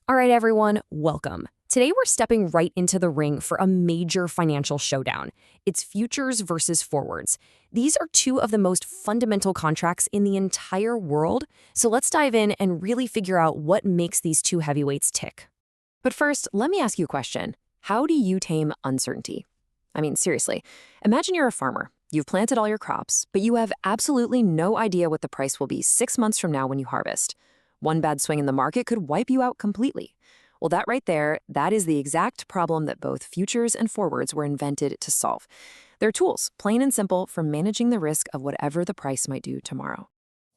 All right, everyone, welcome. Today we're stepping right into the ring for a major financial showdown. It's futures versus forwards. These are two of the most fundamental contracts in the entire world, so let's dive in and really figure out what makes these two heavyweights tick. But first, let me ask you a question. How do you tame uncertainty? I mean, seriously, imagine you're a farmer. You've planted all your crops, but you have absolutely no idea what the price will be 6 months from now when you harvest. One bad swing in the market could wipe you out completely. Well, that right there, that is the exact problem that both futures and forwards were invented to solve. They're tools, plain and simple, for managing the risk of whatever the price might do tomorrow.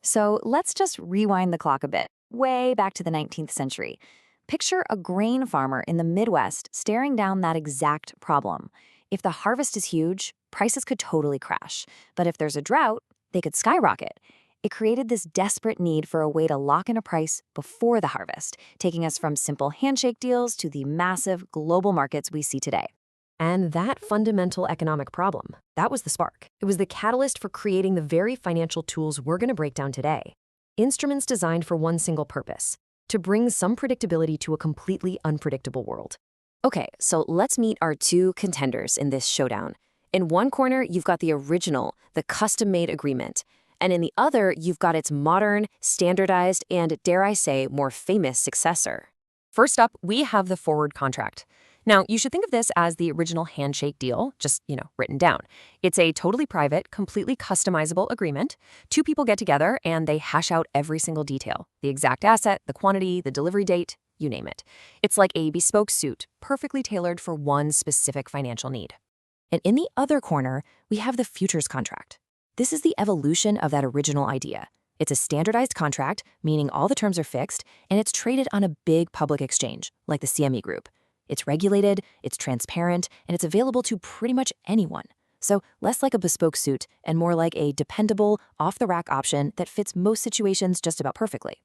So let's just rewind the clock a bit, way back to the 19th century. Picture a grain farmer in the Midwest staring down that exact problem. If the harvest is huge, prices could totally crash. But if there's a drought, they could skyrocket. It created this desperate need for a way to lock in a price before the harvest, taking us from simple handshake deals to the massive global markets we see today. And that fundamental economic problem, that was the spark. It was the catalyst for creating the very financial tools we're going to break down today. Instruments designed for one single purpose, to bring some predictability to a completely unpredictable world. Okay, so let's meet our two contenders in this showdown. In one corner, you've got the original, the custom-made agreement. And in the other, you've got its modern, standardized, and, dare I say, more famous successor. First up, we have the forward contract. Now, you should think of this as the original handshake deal, just, written down. It's a totally private, completely customizable agreement. Two people get together and they hash out every single detail, the exact asset, the quantity, the delivery date, you name it. It's like a bespoke suit, perfectly tailored for one specific financial need. And in the other corner, we have the futures contract. This is the evolution of that original idea. It's a standardized contract, meaning all the terms are fixed, and it's traded on a big public exchange, like the CME Group. It's regulated, it's transparent, and it's available to pretty much anyone. So less like a bespoke suit and more like a dependable, off-the-rack option that fits most situations just about perfectly.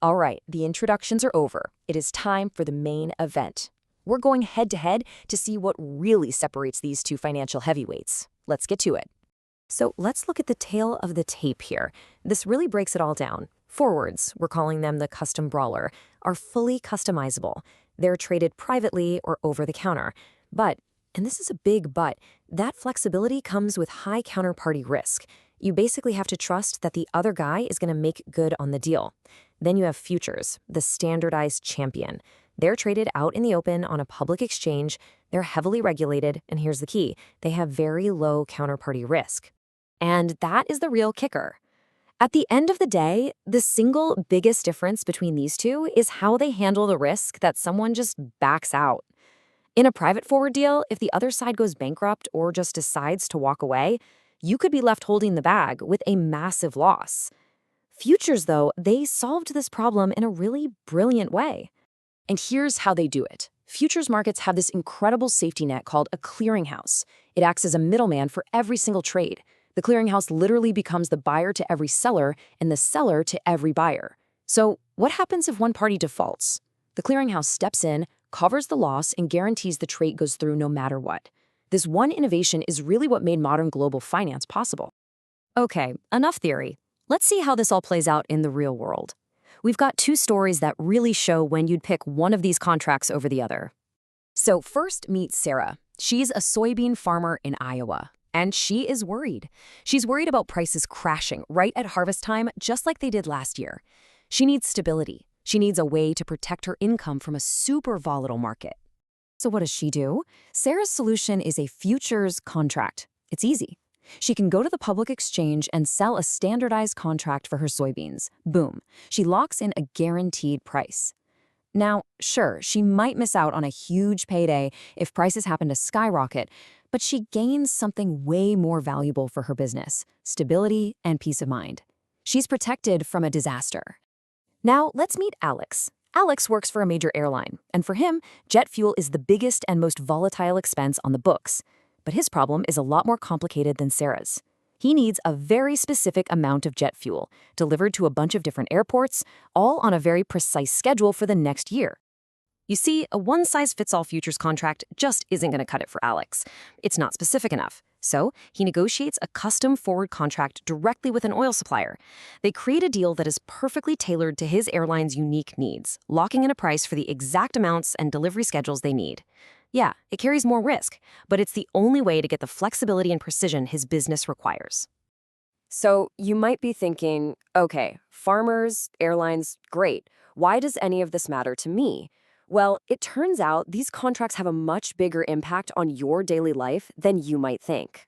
All right, the introductions are over. It is time for the main event. We're going head-to-head to see what really separates these two financial heavyweights. Let's get to it. So let's look at the tail of the tape here. This really breaks it all down. Forwards, we're calling them the custom brawler, are fully customizable. They're traded privately or over the counter. But, and this is a big but, that flexibility comes with high counterparty risk. You basically have to trust that the other guy is going to make good on the deal. Then you have futures, the standardized champion. They're traded out in the open on a public exchange. They're heavily regulated, and here's the key. They have very low counterparty risk. And that is the real kicker. At the end of the day, the single biggest difference between these two is how they handle the risk that someone just backs out. In a private forward deal, if the other side goes bankrupt or just decides to walk away, you could be left holding the bag with a massive loss. Futures, though, they solved this problem in a really brilliant way. And here's how they do it. Futures markets have this incredible safety net called a clearinghouse. It acts as a middleman for every single trade. The clearinghouse literally becomes the buyer to every seller and the seller to every buyer. So what happens if one party defaults? The clearinghouse steps in, covers the loss, and guarantees the trade goes through no matter what. This one innovation is really what made modern global finance possible. Okay, enough theory. Let's see how this all plays out in the real world. We've got two stories that really show when you'd pick one of these contracts over the other. So first, meet Sarah. She's a soybean farmer in Iowa. And she is worried. She's worried about prices crashing right at harvest time, just like they did last year. She needs stability. She needs a way to protect her income from a super volatile market. So what does she do? Sarah's solution is a futures contract. It's easy. She can go to the public exchange and sell a standardized contract for her soybeans. Boom. She locks in a guaranteed price. Now, sure, she might miss out on a huge payday if prices happen to skyrocket, but she gains something way more valuable for her business: stability and peace of mind. She's protected from a disaster. Now, let's meet Alex. Alex works for a major airline, and for him, jet fuel is the biggest and most volatile expense on the books. But his problem is a lot more complicated than Sarah's. He needs a very specific amount of jet fuel, delivered to a bunch of different airports, all on a very precise schedule for the next year. You see, a one-size-fits-all futures contract just isn't going to cut it for Alex. It's not specific enough. So he negotiates a custom forward contract directly with an oil supplier. They create a deal that is perfectly tailored to his airline's unique needs, locking in a price for the exact amounts and delivery schedules they need. Yeah, it carries more risk, but it's the only way to get the flexibility and precision his business requires. So you might be thinking, okay, farmers, airlines, great. Why does any of this matter to me? Well, it turns out these contracts have a much bigger impact on your daily life than you might think.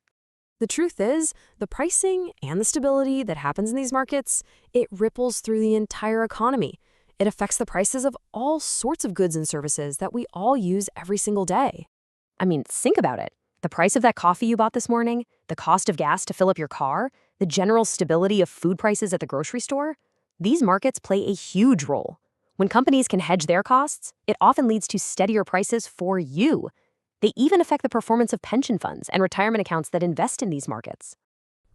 The truth is, the pricing and the stability that happens in these markets, it ripples through the entire economy. It affects the prices of all sorts of goods and services that we all use every single day. I mean, think about it. The price of that coffee you bought this morning, the cost of gas to fill up your car, the general stability of food prices at the grocery store. These markets play a huge role. When companies can hedge their costs, it often leads to steadier prices for you. They even affect the performance of pension funds and retirement accounts that invest in these markets.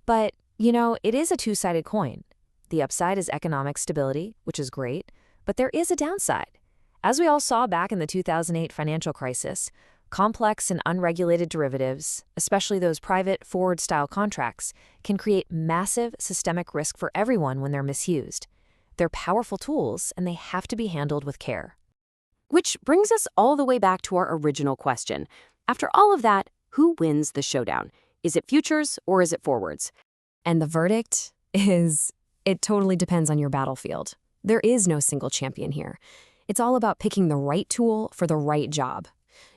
But, it is a two-sided coin. The upside is economic stability, which is great, but there is a downside. As we all saw back in the 2008 financial crisis, complex and unregulated derivatives, especially those private forward-style contracts, can create massive systemic risk for everyone when they're misused. They're powerful tools, and they have to be handled with care. Which brings us all the way back to our original question. After all of that, who wins the showdown? Is it futures or is it forwards? And the verdict is, it totally depends on your battlefield. There is no single champion here. It's all about picking the right tool for the right job.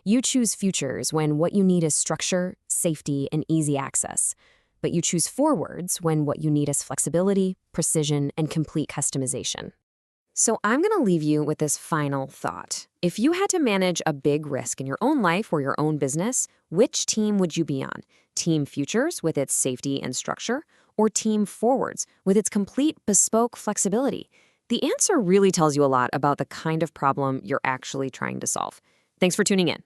You choose futures when what you need is structure, safety, and easy access. But you choose forwards when what you need is flexibility, precision, and complete customization. So I'm going to leave you with this final thought. If you had to manage a big risk in your own life or your own business, which team would you be on? Team futures with its safety and structure, or team forwards with its complete bespoke flexibility? The answer really tells you a lot about the kind of problem you're actually trying to solve. Thanks for tuning in.